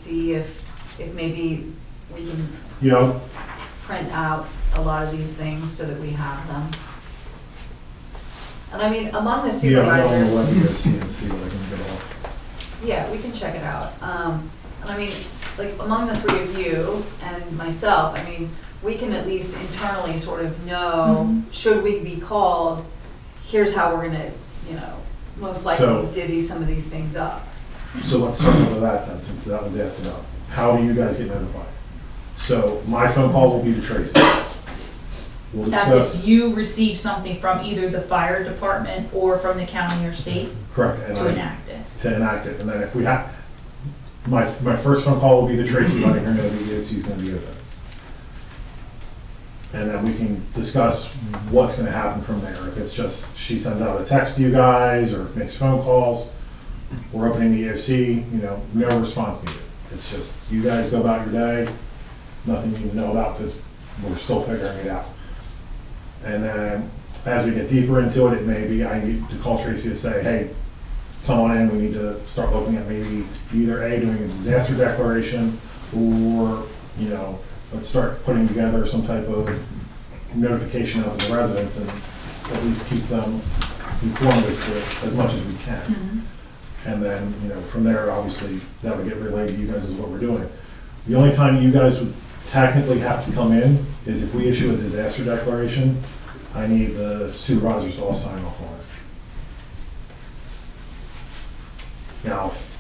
see if maybe we can Yeah, print out a lot of these things so that we have them. And I mean, among the yeah, I'll go on the supervisors, web and see what I can get off. yeah, we can check it out. And I mean, like, among the three of you and myself, I mean, we can at least internally sort of know, should we be called, here's how we're gonna, you know, most likely So- divvy some of these things up. So let's start with that then, since that was asked about. How do you guys get notified? So my phone call will be to Tracy. We'll That's discuss. if you receive something from either the fire department or from the county or state Correct. And to I- enact it. To enact it, and then if we have, my first phone call will be to Tracy, letting her know the EOC is gonna be open. And then we can discuss what's gonna happen from there. If it's just, she sends out a text to you guys, or makes phone calls, we're opening the EOC, you know, no response needed. It's just, you guys go about your day, nothing you need to know about, because we're still figuring it out. And then, as we get deeper into it, it may be, I need to call Tracy to say, hey, come on in, we need to start looking at maybe either A, doing a disaster declaration, or, you know, let's start putting together some type of notification out to the residents and at least keep them informed as much as we can. And then, you know, from there, obviously, that would get relayed to you guys as what we're doing. The only time you guys would technically have to come in is if we issue a disaster declaration, I need the supervisors to all sign off on it. Now, if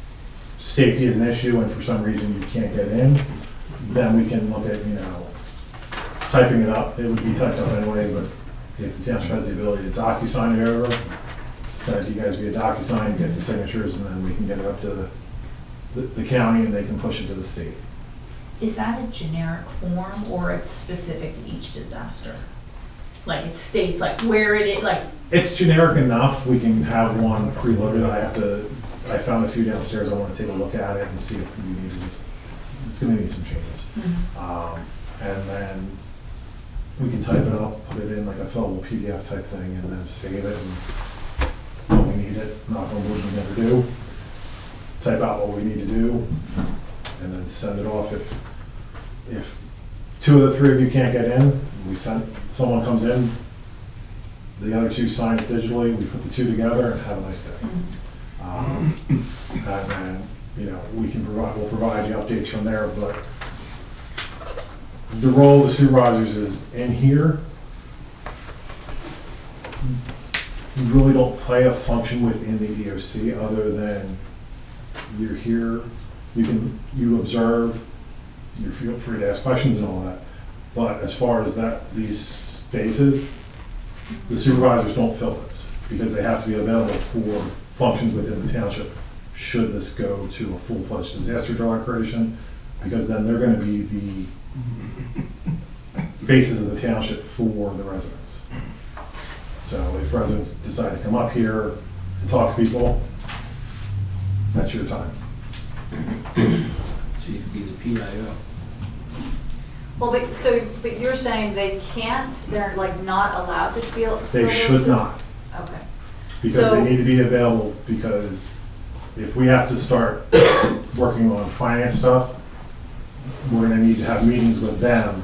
safety is an issue and for some reason you can't get in, then we can look at, you know, typing it up. It would be typed up anyway, but if the township has the ability to DocuSign it over, send it to you guys via DocuSign, get the signatures, and then we can get it up to the county and they can push it to the state. Is that a generic form or it's specific to each disaster? Like it states like where it is, like, It's generic enough, we can have one preloaded. I found a few downstairs, I want to take a look at it and see if we need to just, it's gonna need some changes. And then we can type it up, put it in like a fillable PDF type thing, and then save it, and when we need it, knock on wood, we never do. Type out what we need to do, and then send it off. If two of the three of you can't get in, someone comes in, the other two sign it digitally, we put the two together and have a nice day. And then, you know, we'll provide you updates from there, but the role of the supervisors is in here. You really don't play a function within the EOC other than you're here, you observe, you feel free to ask questions and all that. But as far as these spaces, the supervisors don't fill those because they have to be available for functions within the township should this go to a full-fledged disaster declaration, because then they're gonna be the faces of the township for the residents. So if residents decide to come up here and talk to people, that's your time. So you could be the PIO. Well, but you're saying they can't, they're like not allowed to fill They those should posi- not, Okay. because So- they need to be available, because if we have to start working on finance stuff, we're gonna need to have meetings with them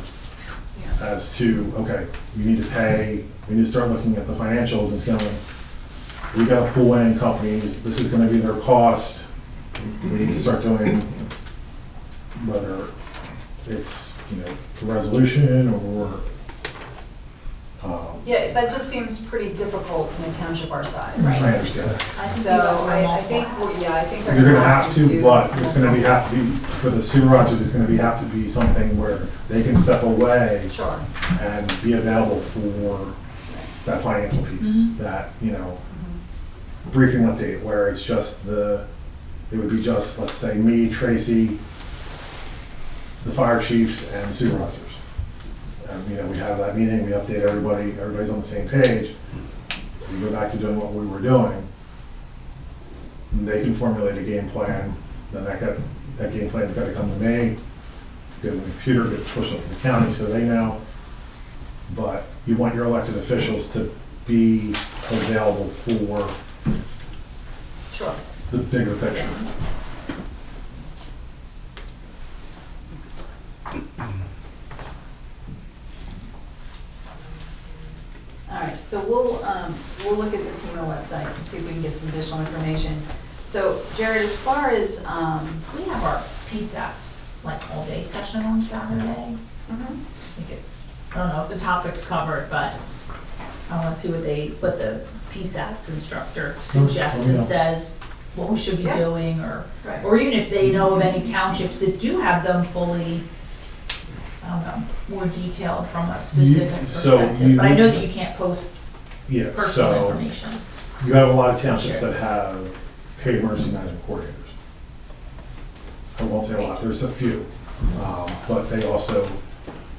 Yeah. as to, okay, we need to pay, we need to start looking at the financials and going, we gotta pull in companies, this is gonna be their cost. We need to start doing, whether it's, you know, a resolution or, Yeah, that just seems pretty difficult in a township our size. Right. I understand that. So I think, I think they're You're gonna have to, do but it's gonna multiple- have to be, for the supervisors, it's gonna have to be something where they can step away Sure. and be available for that financial piece, that, you know, briefing update, where it's just it would be just, let's say, me, Tracy, the fire chiefs, and supervisors. And, you know, we have that meeting, we update everybody, everybody's on the same page. We go back to doing what we were doing. And they can formulate a game plan, then that game plan's gotta come to me, because the computer gets pushed up to the county, so they know. But you want your elected officials to be available for Sure. the bigger picture. so we'll look at the FEMA website and see if we can get some additional information. So Jared, as far as, We have our PSATs, like all-day session on Saturday. mhm. I think it's, I don't know if the topic's covered, but I wanna see what the PSATs instructor suggests and yeah. says, what we should be Yeah. doing, Right. or even if they know of any townships that do have them fully, I don't know, more detailed from a specific so perspective. you- But I know that you can't post Yeah, personal so information. you have a lot of townships Sure. that have paid emergency management coordinators. I won't say a lot, there's a few, but they also,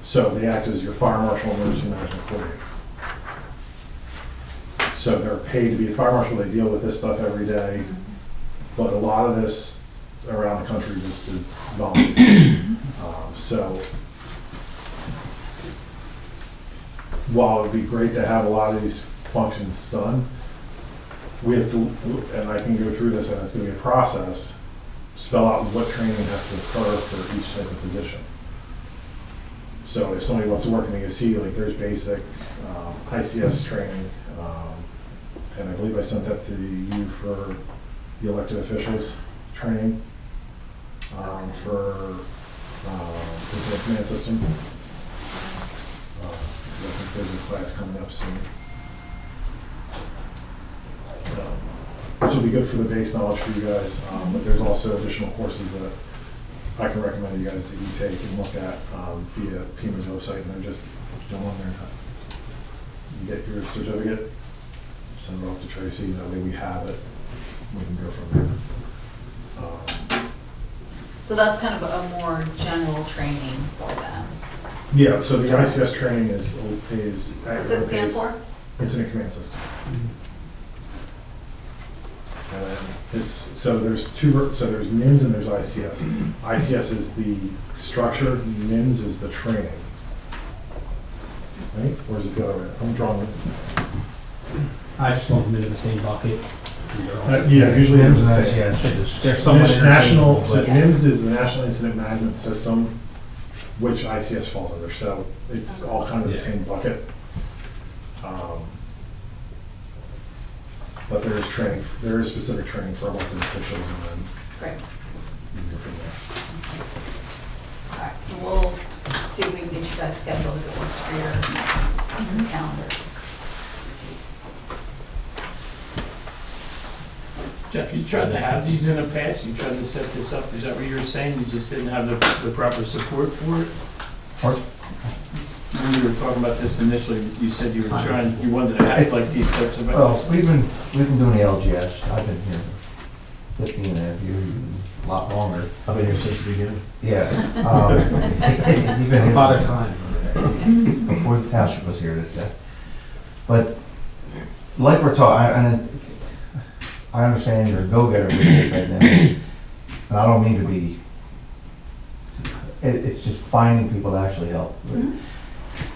so they act as your fire marshal, emergency management coordinator. So they're paid to be a fire marshal, they deal with this stuff every day, but a lot of this around the country just is volunteer. So while it'd be great to have a lot of these functions done, we have to, and I can go through this and it's gonna be a process, spell out what training has to occur for each type of position. So if somebody wants to work in the EOC, like there's basic ICS training, and I believe I sent that to you for the elected officials training, for incident command system. I think there's a class coming up soon. Which will be good for the base knowledge for you guys, but there's also additional courses that I can recommend you guys that you take and look at via FEMA's website, and they're just jump on there and you get your certificate, send it off to Tracy, that way we have it, we can go from there. So that's kind of a more general training for them. Yeah, so the ICS training is. What's it stand for? Incident command system. And then it's, so there's so there's NIMS and there's ICS. ICS is the structure, NIMS is the training. Right? Or is it the other way? I'm drawing it. I just lump them into the same bucket. Yeah, usually they're the same. Yes, there's somewhat National, so interchangeable, NIMS is the National Incident Management System, which ICS falls under, so it's all kind of the Yeah. same bucket. But there is training, there is specific training for elected officials, and then Great. you can go from there. All right, so we'll see if we can get you guys scheduled if it works for your calendar. Jeff, you tried to have these in the past, you tried to set this up, is that what you were saying? You just didn't have the proper support for it? When you were talking about this initially, you said you were trying, you wanted to have like these types of. Well, we've been doing the LGS. I've been here 15 and a half years, a lot longer. I've been here since the beginning. Yeah. You've been here Father time. before the township was here. But like we're talking, I understand you're a go-getter with this right now, and I don't mean to be, it's just finding people to actually help.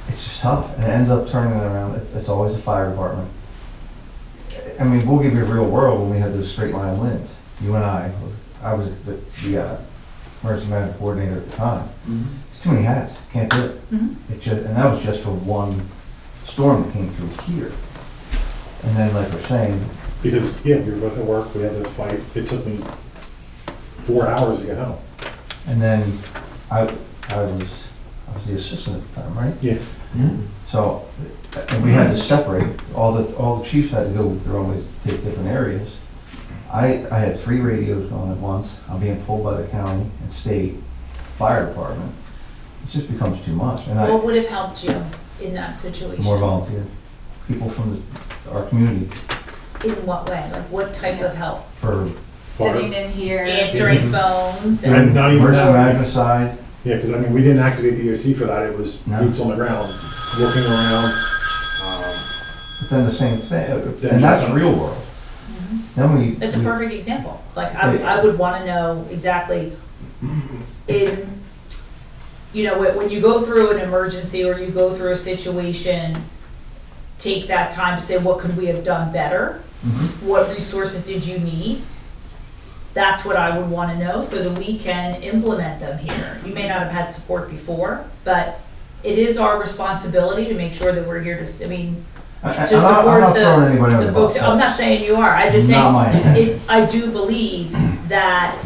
It's just tough, and it ends up turning it around. It's always the fire department. I mean, we'll give you a real world when we had those straight line winds. You and I was the emergency management coordinator at the time. It's too many hats, can't do it. It just, and that was just for one storm that came through here. And then, like we're saying, Because, yeah, we were both at work, we had to fight, it took me 4 hours to get home. and then I was the assistant at the time, right? Yeah. So, and we had to separate, all the chiefs had to go their own ways to take different areas. I had 3 radios going at once, I'm being pulled by the county and state fire department. It just becomes too much, and What would have helped you in that situation? more volunteer, people from our community In what way? Like what type of help? for Sitting in here. Answering phones And and, not even emergency that, management side. yeah, because I mean, we didn't activate the EOC for that, it was No. boots on the ground, looking around. But then the same thing, and that's real world. Then we. it's a we- perfect example. Like I would wanna know exactly in, you know, when you go through an emergency or you go through a situation, take that time to say, what could we have done better? Mhm. What resources did you need? That's what I would want to know so that we can implement them here. You may not have had support before, but it is our responsibility to make sure that we're here to, I mean, I'm to support not throwing anybody under the the bus. folks. I'm not saying you are, I'm just saying, Not my intent. I do believe that,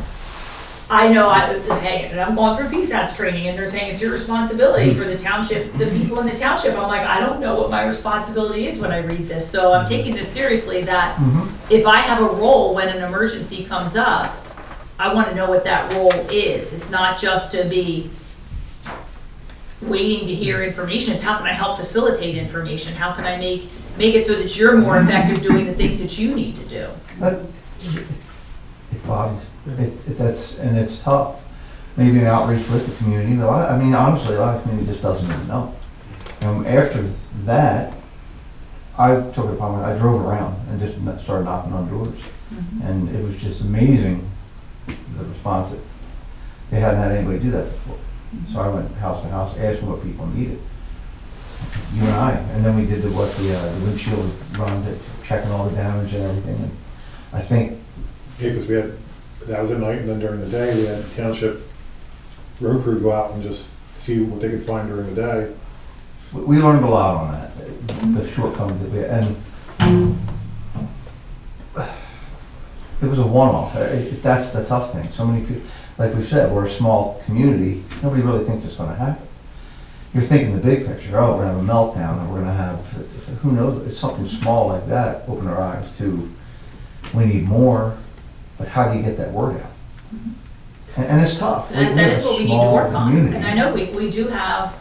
I know, hey, and I'm going through PSATS training, and they're saying it's your responsibility for the township, the people in the township. I'm like, I don't know what my responsibility is when I read this, so I'm taking this seriously, that Mhm. if I have a role when an emergency comes up, I wanna know what that role is. It's not just to be waiting to hear information, it's how can I help facilitate information? How can I make it so that you're more effective doing the things that you need to do? It bothers, and it's tough. Maybe an outreach with the community, but I mean, honestly, a lot of the community just doesn't even know. After that, I took it upon me, I drove around and just started knocking on doors. And it was just amazing, the response. They hadn't had anybody do that before. So I went house to house, asking what people needed. You and then we did the windshield run, checking all the damage and everything. And I think, Yeah, because we had, that was at night, and then during the day, we had the township road crew go out and just see what they could find during the day. we learned a lot on that, the shortcomings that we had. And it was a one-off. That's the tough thing. So many people, like we said, we're a small community. Nobody really thinks it's gonna happen. You're thinking the big picture. Oh, we're gonna have a meltdown, and we're gonna have, who knows, it's something small like that. Open our eyes to, we need more, but how do you get that word out? And it's tough. And We're that a is what we need to small work on. community. And I know we do have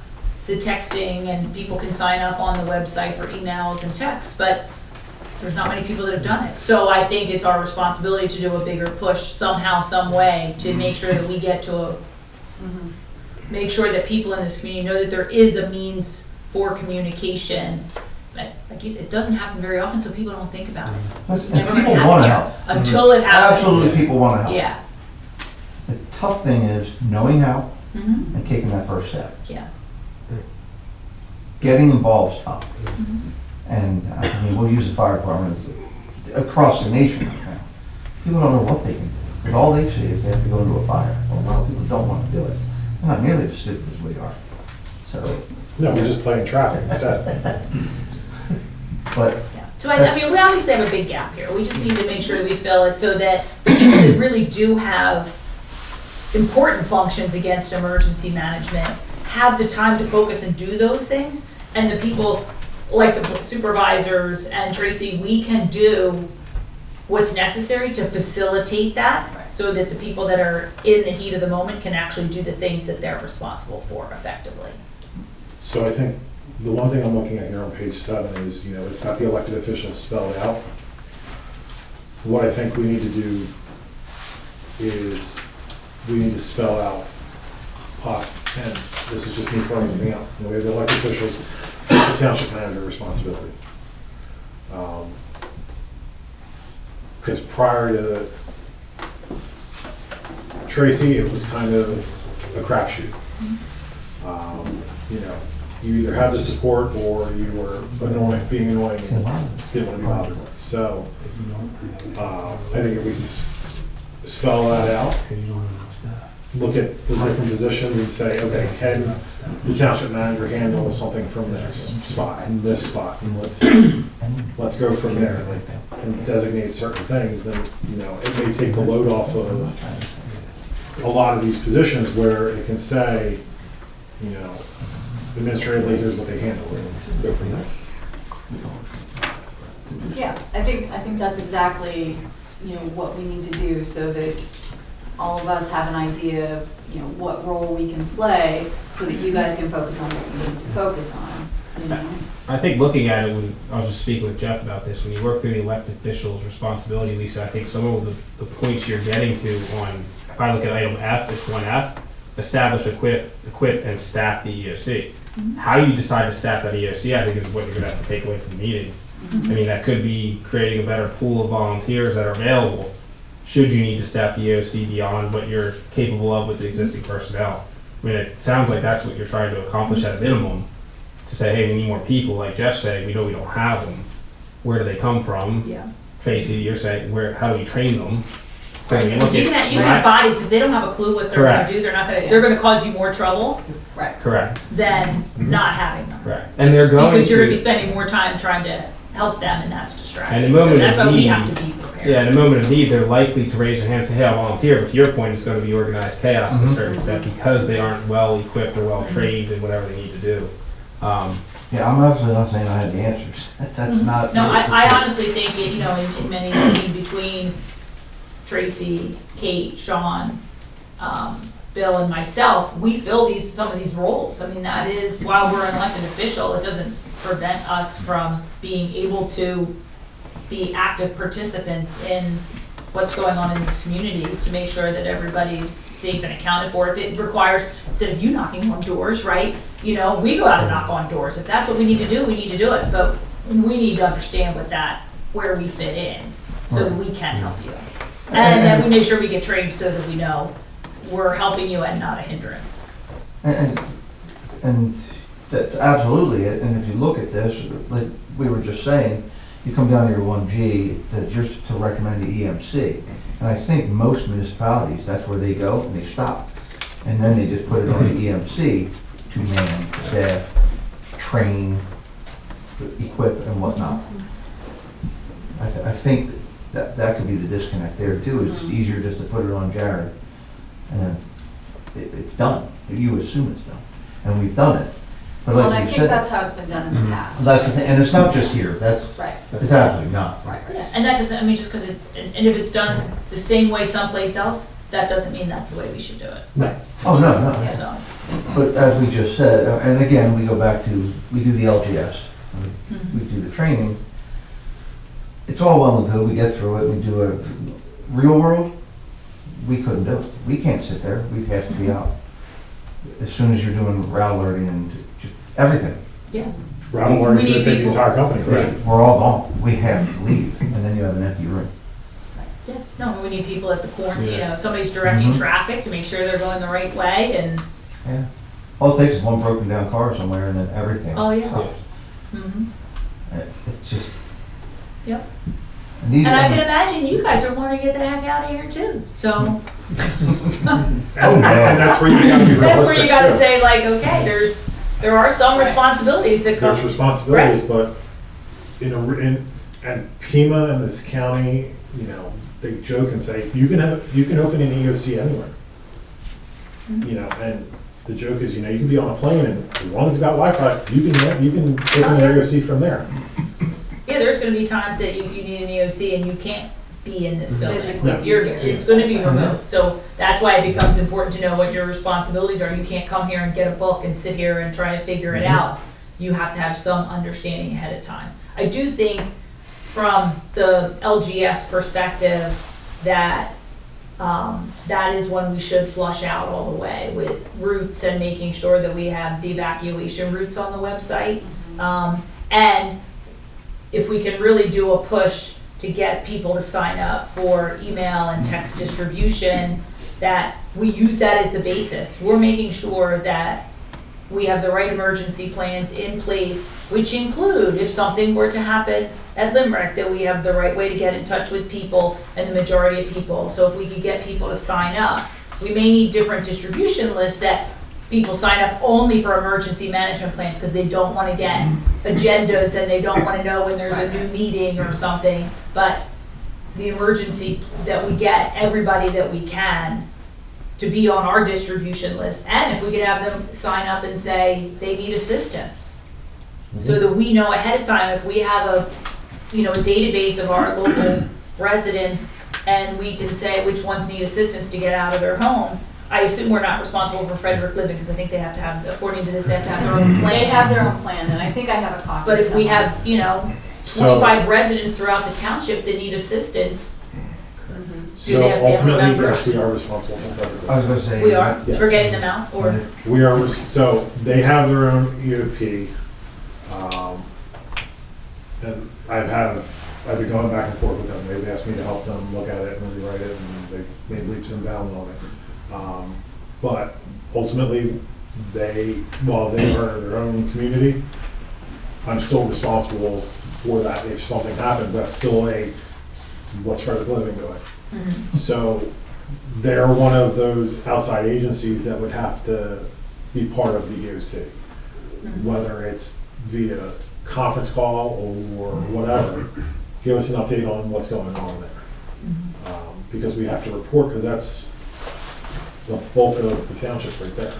the texting, and people can sign up on the website for emails and texts, but there's not many people that have done it. So I think it's our responsibility to do a bigger push somehow, some way, to make sure that we get to make sure that people in this community know that there is a means for communication. Like you said, it doesn't happen very often, so people don't think about it. It's And never gonna people wanna happen help. here until it happens. Absolutely, people wanna help. Yeah. The tough thing is knowing how Mhm. and taking that first step. Yeah. Getting involved is tough. And I mean, we'll use the fire department across the nation right now. People don't know what they can do. Because all they see is they have to go into a fire. Well, a lot of people don't want to do it. They're not nearly as stupid as we are. So, No, we're just playing traffic instead. but Yeah. So I mean, we obviously have a big gap here. We just need to make sure we fill it so that the people that really do have important functions against emergency management have the time to focus and do those things. And the people, like the supervisors and Tracy, we can do what's necessary to facilitate that so that the people that are in the heat of the moment can actually do the things that they're responsible for effectively. So I think the one thing I'm looking at here on page 7 is, it's got the elected officials spelled out. What I think we need to do is, we need to spell out and this is just me throwing something out. We have the elected officials, it's the township manager responsibility. Because prior to Tracy, it was kind of a crapshoot. You either had the support or you were being annoying and didn't want to be bothered with. So I think if we can spell that out, look at the different positions and say, okay, can the township manager handle something from this spot and this spot, and let's go from there, and designate certain things, then, it may take the load off of a lot of these positions where it can say, administratively, here's what they handle, and go from there. Yeah, I think that's exactly, what we need to do so that all of us have an idea of, what role we can play so that you guys can focus on what you need to focus on, I think looking at it, when I was just speaking with Jeff about this, when you work through the elected officials' responsibility, Lisa, I think some of the points you're getting to on, if I look at item F, it's 1F, establish, equip, and staff the EOC. How you decide to staff that EOC, I think, is what you're gonna have to take away from the meeting. I mean, that could be creating a better pool of volunteers that are available, should you need to staff the EOC beyond what you're capable of with the existing personnel. I mean, it sounds like that's what you're trying to accomplish at a minimum, to say, hey, we need more people, like Jeff said, we know we don't have them. Where do they come from? Yeah. Tracy, you're saying, how do we train them? Right, When because look you at- can have bodies, if they don't have a clue what they're gonna Correct. do, they're gonna cause you more trouble. Right. Correct, than not having them. correct. And they're going to. Because you're gonna be spending more time trying to help them, and that's distracting. And the moment So that's of why we need- have to be prepared. Yeah, in a moment of need, they're likely to raise their hand and say, hey, I'll volunteer, but to your point, it's gonna be organized chaos to a certain extent because they aren't well equipped or well trained in whatever they need to do. Yeah, I'm absolutely not saying I have the answers. That's not. No, I honestly think, it, you know, in many, I mean, between Tracy, Kate, Sean, Bill and myself, we fill some of these roles. I mean, that is, while we're an elected official, it doesn't prevent us from being able to be active participants in what's going on in this community to make sure that everybody's safe and accounted for. If it requires, instead of you knocking on doors, right, you know, we go out and knock on doors. If that's what we need to do, we need to do it. But we need to understand where we fit in, so that we can help you. And then we make sure we get trained so that we know we're helping you and not a hindrance. And that's absolutely it, and if you look at this, like we were just saying, you come down to your 1G, that just to recommend the EMC. And I think most municipalities, that's where they go and they stop. And then they just put it on the EMC to man, staff, train, equip and whatnot. I think that could be the disconnect there too. It's easier just to put it on Jared. And then it's done. You assume it's done. And we've done it. But Well, and like I you think said, that's how it's been done in the past. that's the thing, and it's not just here. It's Right, absolutely not. right, Yeah, and that doesn't, I mean, just because and if it's done the same way someplace else, that doesn't mean that's the way we should do it. Oh, no. So, But as we just said, and again, we go back to, we do the LGS, we do the training. It's all well and good, we get through it, we do a real world, we couldn't do it. We can't sit there, we have to be out. As soon as you're doing route alerting and just everything, yeah. Route alerting's We need gonna take the people. entire company, right? we're all gone. We have to leave, and then you have an empty room. Yeah, no, we need people at the corner, you Yeah. know, somebody's directing Mhm. traffic to make sure they're going the right way and, Yeah. All it takes is one broken down car somewhere and then everything. Oh, yeah. stops. mhm. It's just. Yep. And these, And I can imagine you guys are wanting to get the heck out of here too, so. And that's where you gotta be realistic That's where you gotta too. say like, okay, there are some Right. responsibilities that come. There's responsibilities, but and Pima and this county, you know, they joke and say, you can open an EOC anywhere. You know, and the joke is, you know, you can be on a plane and as long as it's got Wi-Fi, you can open an EOC from there. Yeah, there's gonna be times that you need an EOC and you can't be in this building. Physically. Yeah. It's gonna be remote, so that's why it becomes important to know what your responsibilities are. You can't come here and get a book and sit here and try to figure it out. You have to have some understanding ahead of time. I do think from the LGS perspective that that is one we should flush out all the way with routes and making sure that we have the evacuation routes on the website. And if we can really do a push to get people to sign up for email and text distribution, that we use that as the basis. We're making sure that we have the right emergency plans in place, which include, if something were to happen at Limerick, that we have the right way to get in touch with people and the majority of people. So if we could get people to sign up, we may need different distribution lists that people sign up only for emergency management plans because they don't want to get agendas and they don't want to know when there's a new meeting or something. But the emergency that we get everybody that we can to be on our distribution list, and if we could have them sign up and say they need assistance, so that we know ahead of time if we have a database of our local residents and we can say which ones need assistance to get out of their home. I assume we're not responsible for Frederick Living because I think they have to have, according to this, they have to have their own plan. They have their own plan, and I think I have a copy. But if we somewhere. have, So- 25 residents throughout the township that need assistance, Mhm. So they have family ultimately, members? yes, we are responsible for Frederick. I was gonna say. we are, Yes. for getting them out, or, We are, so they have their own EOP. And I've been going back and forth with them. They've asked me to help them look at it and rewrite it, and they've made leaps and bounds on it. But ultimately, while they are their own community, I'm still responsible for that. If something happens, that's still what's Frederick Living doing? So they're one of those outside agencies that would have to be part of the EOC. Whether it's via conference call or whatever, give us an update on what's going on there. Because we have to report, because that's the bulk of the township right there.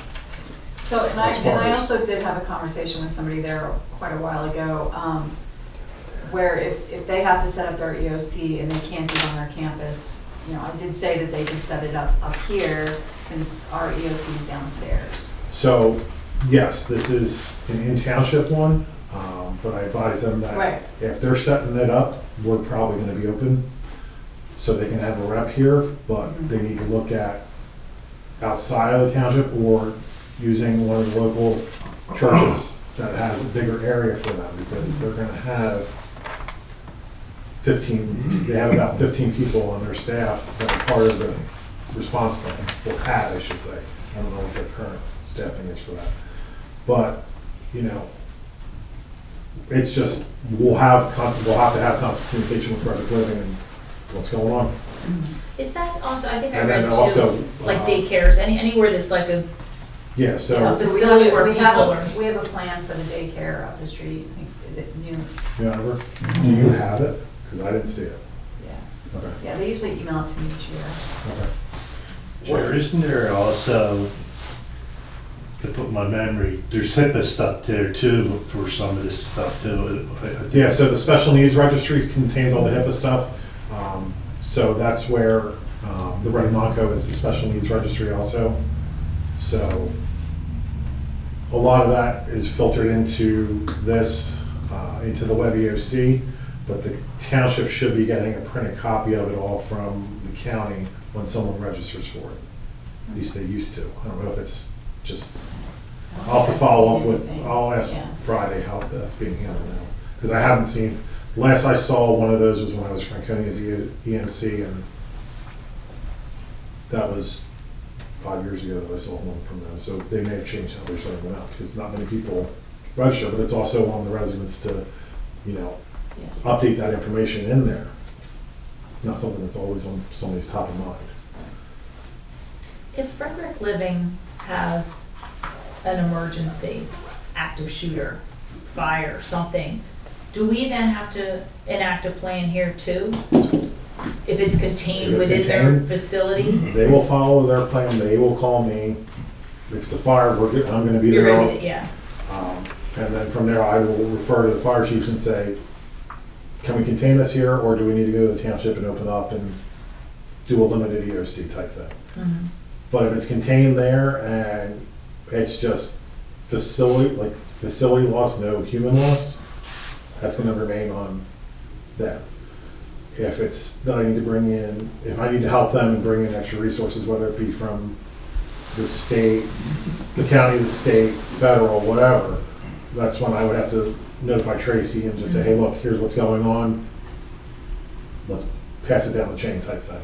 So, and As far I as- also did have a conversation with somebody there quite a while ago, where if they have to set up their EOC and they can't do it on their campus, you know, I did say that they could set it up here, since our EOC is downstairs. So, yes, this is an in-township one, but I advise them that Right. if they're setting it up, we're probably gonna be open, so they can have a rep here, but they need to look at outside of the township or using one of the local churches that has a bigger area for them, because they're gonna have 15, they have about 15 people on their staff that are part of the response plan, or had, I should say. I don't know what their current staffing is for that. But, you know, it's just, we'll have to have constant communication with Frederick Living and what's going on. Is that also, I think I And read then too, also, like daycares, anywhere that's like a Yeah, A so, facility where we have people a- are- We have a plan for the daycare up the street, I think, is it new? Jennifer, do you have it? Because I didn't see it. Yeah. Okay, Yeah, they usually email it to me each year. okay. Or isn't there also, to put my memory, there's HIPAA stuff there too, for some of this stuff too. Yeah, so the special needs registry contains all the HIPAA stuff. So that's where the Red Monco is the special needs registry also. So a lot of that is filtered into this, into the web EOC, but the township should be getting a printed copy of it all from the county when someone registers for it. At least they used to. I don't know if it's just, I'll have to follow up with, I'll ask Yeah. Friday how that's being handled now. Because I haven't seen, last I saw one of those was when I was Franconia's EMC, and that was 5 years ago that I saw one from them. So they may have changed how they're setting it up, because not many people register, but it's also on the residents to, you know, Yeah. update that information in there. It's not something that's always on somebody's top of mind. If Frederick Living has an emergency, active shooter, fire, something, do we then have to enact a plan here too? If it's contained If it's within their contained- facility? They will follow their plan, they will call me. If it's a fire, I'm gonna be You're there. ready to, yeah. And then from there, I will refer to the fire chiefs and say, can we contain this here, or do we need to go to the township and open up and do a limited EOC type thing? Mhm. But if it's contained there and it's just facility loss, no human loss, that's gonna remain on them. If it's that I need to bring in, if I need to help them and bring in extra resources, whether it be from the state, the county, the state, federal, whatever, that's when I would have to notify Tracy and just say, hey, look, here's what's going on. Let's pass it down the chain type thing.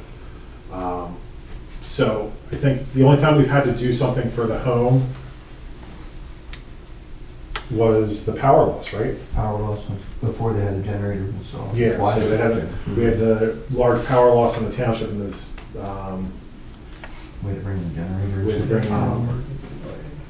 So I think the only time we've had to do something for the home was the power loss, right? Power loss was before they had the generator installed. Yeah, Why so did they had, it? we had the large power loss in the township and this, We had to bring the generators. We had to bring in. them.